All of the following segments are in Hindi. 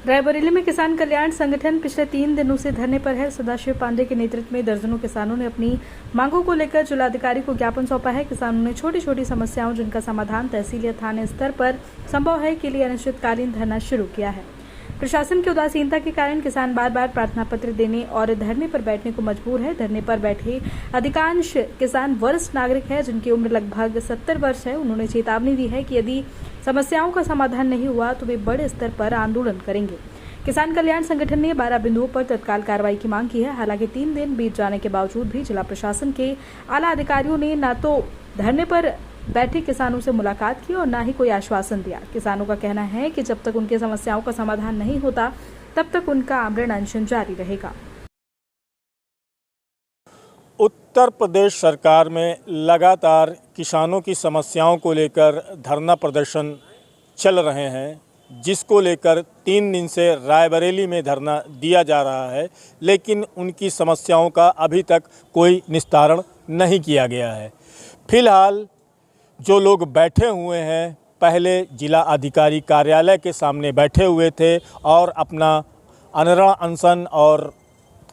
रायबरेली में किसान कल्याण संगठन पिछले 3 दिनों से धरने पर है। सदाशिव पांडे के नेतृत्व में दर्जनों किसानों ने अपनी मांगों को लेकर जिलाधिकारी को ज्ञापन सौंपा है। किसानों ने छोटी छोटी समस्याओं जिनका समाधान तहसील या थाने स्तर पर संभव है के लिए अनिश्चितकालीन धरना शुरू किया है। प्रशासन की उदासीनता के कारण किसान बार बार प्रार्थना पत्र देने और धरने पर बैठने को मजबूर है। धरने पर बैठे अधिकांश किसान वरिष्ठ नागरिक हैं जिनकी उम्र लगभग 70 वर्ष है। उन्होंने चेतावनी दी है कि यदि समस्याओं का समाधान नहीं हुआ तो वे बड़े स्तर पर आंदोलन करेंगे। किसान कल्याण संगठन ने 12 बिंदुओं पर तत्काल कार्रवाई की मांग की है। हालांकि 3 दिन बीत जाने के बावजूद भी जिला प्रशासन के आला अधिकारियों ने न तो धरने पर बैठे किसानों से मुलाकात की और न ही कोई आश्वासन दिया। किसानों का कहना है कि जब तक उनकी समस्याओं का समाधान नहीं होता तब तक उनका आमरण अनशन जारी रहेगा। उत्तर प्रदेश सरकार में लगातार किसानों की समस्याओं को लेकर धरना प्रदर्शन चल रहे हैं, जिसको लेकर 3 दिन से रायबरेली में धरना दिया जा रहा है, लेकिन उनकी समस्याओं का अभी तक कोई निस्तारण नहीं किया गया है। फिलहाल जो लोग बैठे हुए हैं, पहले जिला अधिकारी कार्यालय के सामने बैठे हुए थे और अपना आमरण अनशन और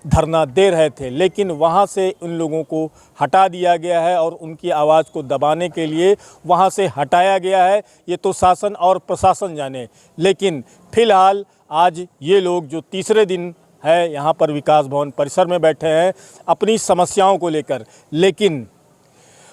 धरना दे रहे थे, लेकिन वहां से उन लोगों को हटा दिया गया है और उनकी आवाज़ को दबाने के लिए वहां से हटाया गया है। ये तो शासन और प्रशासन जाने, लेकिन फिलहाल आज ये लोग जो तीसरे दिन है यहाँ पर विकास भवन परिसर में बैठे हैं अपनी समस्याओं को लेकर, लेकिन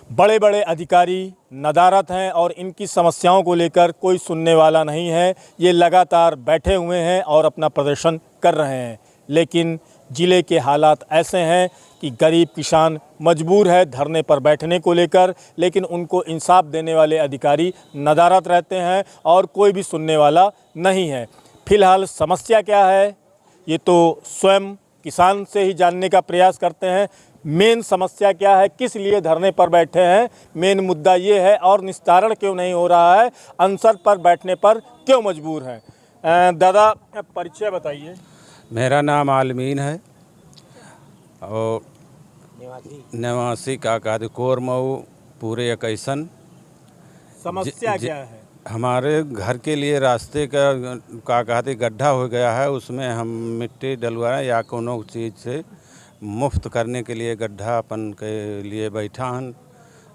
बड़े बड़े अधिकारी नदारत हैं और इनकी समस्याओं को लेकर कोई सुनने वाला नहीं है। ये लगातार बैठे हुए हैं और अपना प्रदर्शन कर रहे हैं, लेकिन ज़िले के हालात ऐसे हैं कि गरीब किसान मजबूर है धरने पर बैठने को लेकर, लेकिन उनको इंसाफ देने वाले अधिकारी नदारत रहते हैं और कोई भी सुनने वाला नहीं है। फिलहाल समस्या क्या है ये तो स्वयं किसान से ही जानने का प्रयास करते हैं। मेन समस्या क्या है, किस लिए धरने पर बैठे हैं, मेन मुद्दा ये है, और निस्तारण क्यों नहीं हो रहा है, अनशन पर बैठने पर क्यों मजबूर हैं। दादा परिचय बताइए। मेरा नाम आलमीन है और निवासी काकादी कोरमऊ पूरे 21। समस्या क्या है? हमारे घर के लिए रास्ते का कहते गड्ढा हो गया है, उसमें हम मिट्टी डलवाएं या कोनो चीज़ से मुफ्त करने के लिए गड्ढा अपन के लिए बैठा हन।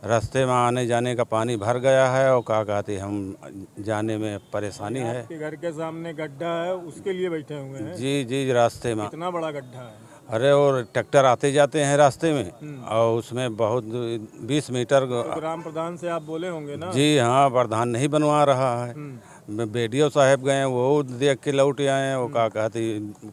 रास्ते में आने जाने का पानी भर गया है और का कहते हम जाने में परेशानी है। आपके घर के सामने गड्ढा है, उसके लिए बैठे हुए हैं? जी जी, रास्ते में। कितना बड़ा गड्ढा है? अरे और ट्रैक्टर आते जाते हैं रास्ते में और उसमें बहुत 20 मीटर। तो ग्राम प्रधान से आप बोले होंगे ना? जी हाँ, प्रधान नहीं बनवा रहा है। बीडीओ साहब गए, वो देख के लौट आए हैं। वो का कहती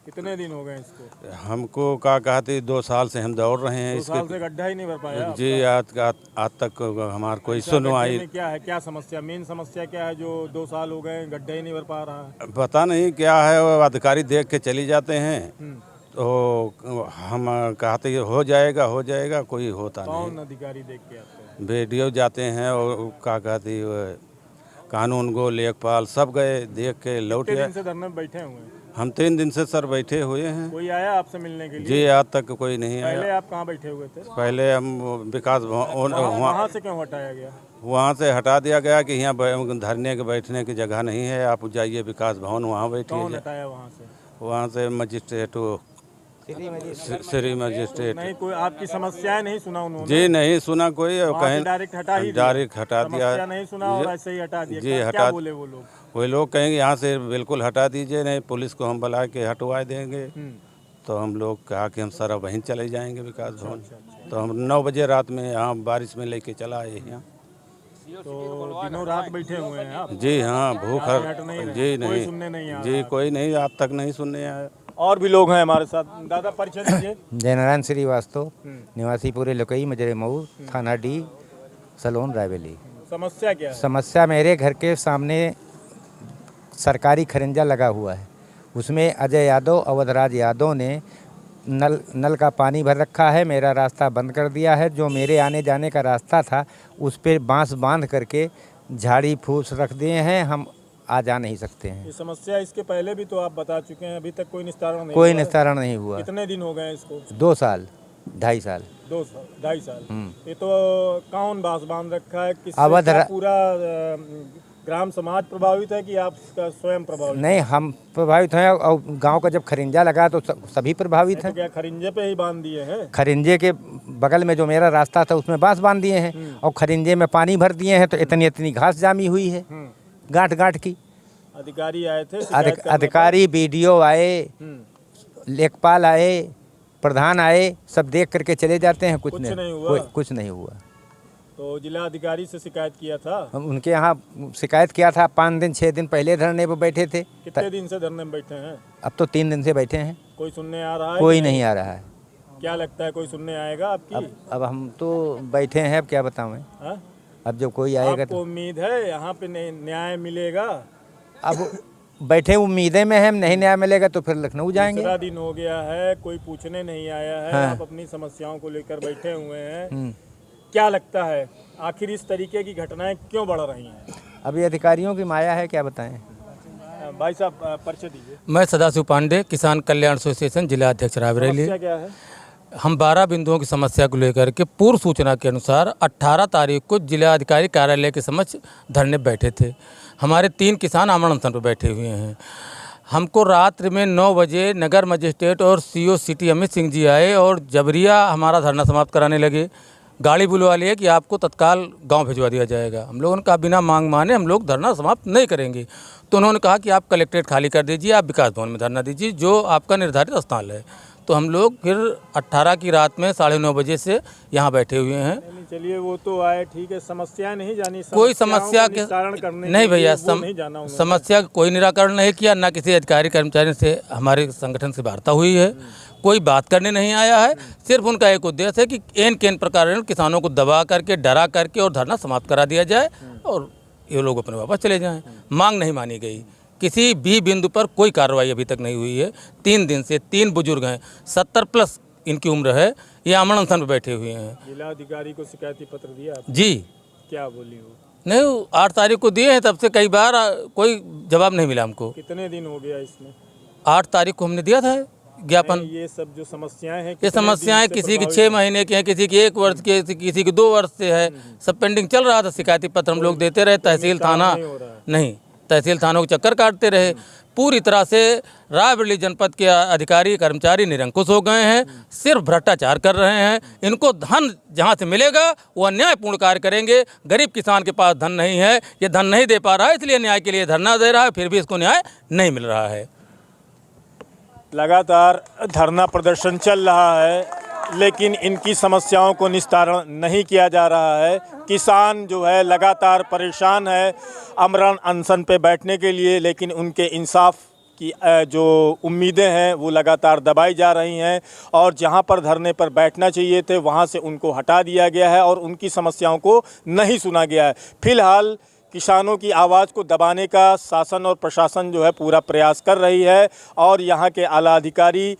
कितने दिन हो गए इसको? हमको का कहती 2 साल से हम दौड़ रहे हैं। 2 साल से गड्ढा ही नहीं भर पाया? जी, आज तक हमार कोई सुनवाई। क्या है, क्या समस्या, मेन समस्या क्या है जो 2 साल हो गए गड्ढा ही नहीं भर पा रहा है? पता नहीं क्या है, वो अधिकारी देख के चली जाते हैं तो हम कहते हो जाएगा, कोई होता नहीं। कौन अधिकारी देख के आते हैं? बीडीओ जाते हैं और का कहती कानून गो लेखपाल सब गए, देख के लौट गए। कितने दिन से धरने में बैठे हुए हैं? हम 3 दिन से सर बैठे हुए हैं। कोई आया आपसे मिलने के लिए? जी, आज तक कोई नहीं आया। पहले आप कहाँ बैठे हुए थे? पहले हम विकास भवन, वहाँ से क्यों हटाया गया? वहाँ से हटा दिया गया कि यहाँ धरने के बैठने की जगह नहीं है, आप जाइए विकास भवन, वहाँ बैठिए। कौन हटाया वहाँ से? वहाँ से मजिस्ट्रेट, श्री मजिस्ट्रेट। नहीं, कोई आपकी समस्याएं नहीं सुना उन्होंने? जी नहीं सुना कोई, कहीं डायरेक्ट हटा दिया। नहीं सुना और ऐसे ही हटा दिया? जी हटा। क्या बोले वो लोग? वही लोग कहेंगे यहाँ से बिल्कुल हटा दीजिए, नहीं पुलिस को हम बुला के हटवा देंगे। तो हम लोग कहा कि हम सर वहीं चले जाएंगे विकास भवन। तो हम 9 बजे रात में यहाँ बारिश में लेके चला आए यहाँ। तो दिनों रात बैठे हुए हैं आप? जी हाँ, भूख जी नहीं, सुनने नहीं आया? जी कोई नहीं, आज तक नहीं सुनने आया। और भी लोग हैं हमारे साथ। दादा परिचय दीजिए। जयनारायण श्रीवास्तव, निवासी पूरे लकई मजरे मऊ, थाना डी, सलोन, रायबरेली। समस्या क्या है? समस्या मेरे घर के सामने सरकारी खरिंजा लगा हुआ है, उसमें अजय यादव, अवधराज यादव ने नल का पानी भर रखा है। मेरा रास्ता बंद कर दिया है। जो मेरे आने जाने का रास्ता था उस पर बांस बांध करके झाड़ी फूस रख दिए हैं, हम आ जा नहीं सकते हैं। ये समस्या इसके पहले भी तो आप बता चुके हैं, अभी तक कोई निस्तारण नहीं हुआ। कितने दिन हो गए इसको? 2 साल, 2.5 साल। 2.5 साल। ये तो कौन बांस बांध रखा है? अवध पूरा ग्राम समाज प्रभावित है कि आप स्वयं प्रभावित? नहीं, हम प्रभावित हैं और गांव का जब खरिंजा लगा तो सभी प्रभावित तो हैं। क्या खरिंजे पे ही बांध दिए हैं? खरिंजे के बगल में जो मेरा रास्ता था उसमें बांस बांध दिए हैं और खरिंजे में पानी भर दिए हैं, तो इतनी इतनी घास जामी हुई है गांठ गांठ की। अधिकारी आए थे शिकायत करने अधिकारी बीडीओ आए, लेखपाल आए, प्रधान आए, सब देख करके चले जाते हैं, कुछ नहीं हुआ? कुछ नहीं हुआ। तो जिला अधिकारी से शिकायत किया था? हम उनके यहाँ शिकायत किया था, 5 दिन 6 दिन पहले धरने पर बैठे थे। कितने दिन से धरने में बैठे हैं? अब तो 3 दिन से बैठे हैं। कोई सुनने आ रहा है? कोई नहीं आ रहा है। क्या लगता है कोई सुनने आएगा आपकी? अब हम तो बैठे हैं, अब क्या बताऊँ मैं। हाँ? अब जब कोई आएगा आपको तो उम्मीद है यहाँ पे न्याय मिलेगा? अब बैठे उम्मीदें में हैं, नहीं न्याय मिलेगा तो फिर लखनऊ जाएंगे। दूसरा दिन हो गया है, कोई पूछने नहीं आया है। हाँ। आप अपनी समस्याओं को लेकर बैठे हुए हैं। क्या लगता है आखिर इस तरीके की घटनाएं क्यों बढ़ रही हैं? अभी अधिकारियों की माया है, क्या बताएं। भाई साहब परिचय दीजिए। मैं सदाशिव पांडे, किसान कल्याण एसोसिएशन जिला अध्यक्ष रायबरेली। समस्या क्या है? हम 12 बिंदुओं की समस्या को लेकर के पूर्व सूचना के अनुसार 18 तारीख को जिलाधिकारी कार्यालय के समक्ष धरने बैठे थे। हमारे 3 किसान आमरण अनशन पर बैठे हुए हैं। हमको रात्रि में 9 बजे नगर मजिस्ट्रेट और सीओ सिटी अमित सिंह जी आए और जबरिया हमारा धरना समाप्त कराने लगे। गाड़ी बुलवा लिए कि आपको तत्काल गांव भिजवा दिया जाएगा। हम लोगों ने कहा बिना मांग माने हम लोग धरना समाप्त नहीं करेंगे। तो उन्होंने कहा कि आप कलेक्ट्रेट खाली कर दीजिए, आप विकास भवन में धरना दीजिए जो आपका निर्धारित स्थान है। तो हम लोग फिर 18 की रात में 9:30 बजे से यहाँ बैठे हुए हैं। चलिए वो तो आए, ठीक है, समस्या नहीं जानी, कोई समस्या के नहीं भैया, समस्या का कोई निराकरण नहीं किया, ना किसी अधिकारी कर्मचारी से हमारे संगठन से वार्ता हुई है, कोई बात करने नहीं आया है। सिर्फ उनका एक उद्देश्य है कि एन केन प्रकार किसानों को दबा करके, डरा करके और धरना समाप्त करा दिया जाए और ये लोग अपने वापस चले जाएं। मांग नहीं मानी गई, किसी भी बिंदु पर कोई कार्रवाई अभी तक नहीं हुई है। 3 दिन से 3 बुजुर्ग हैं, 70+ इनकी उम्र है, ये आमरण अनशन पर बैठे हुए हैं। जिला अधिकारी को शिकायती पत्र दिया आपने? जी। क्या बोली वो? नहीं, 8 तारीख को दिए हैं, तब से कई बार कोई जवाब नहीं मिला हमको। कितने दिन हो गया इसमें? 8 तारीख को हमने दिया था ज्ञापन। ये सब जो समस्याएं हैं, ये समस्याएं किसी की 6 महीने की हैं, किसी की 1 वर्ष की, किसी की 2 वर्ष से है, सब पेंडिंग चल रहा था। शिकायती पत्र हम लोग देते रहे, तहसील थाना नहीं, तहसील थानों के चक्कर काटते रहे। पूरी तरह से रायबरेली जनपद के अधिकारी कर्मचारी निरंकुश हो गए हैं, सिर्फ भ्रष्टाचार कर रहे हैं। इनको धन जहां से मिलेगा वो अन्यायपूर्ण कार्य करेंगे। गरीब किसान के पास धन नहीं है, ये धन नहीं दे पा रहा है, इसलिए न्याय के लिए धरना दे रहा है, फिर भी इसको न्याय नहीं मिल रहा है। लगातार धरना प्रदर्शन चल रहा है, लेकिन इनकी समस्याओं को निस्तारण नहीं किया जा रहा है। किसान जो है लगातार परेशान है आमरण अनशन पे बैठने के लिए, लेकिन उनके इंसाफ की जो उम्मीदें हैं वो लगातार दबाई जा रही हैं और जहां पर धरने पर बैठना चाहिए थे वहां से उनको हटा दिया गया है और उनकी समस्याओं को नहीं सुना गया है। फिलहाल किसानों की आवाज़ को दबाने का शासन और प्रशासन जो है पूरा प्रयास कर रही है और यहाँ के आला अधिकारी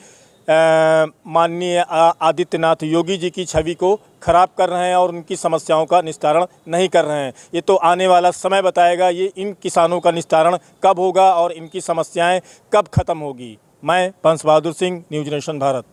माननीय आदित्यनाथ योगी जी की छवि को खराब कर रहे हैं और उनकी समस्याओं का निस्तारण नहीं कर रहे हैं। ये तो आने वाला समय बताएगा ये इन किसानों का निस्तारण कब होगा और इनकी समस्याएं कब ख़त्म होगी। मैं puns Bahadur Singh, news nation Bharat.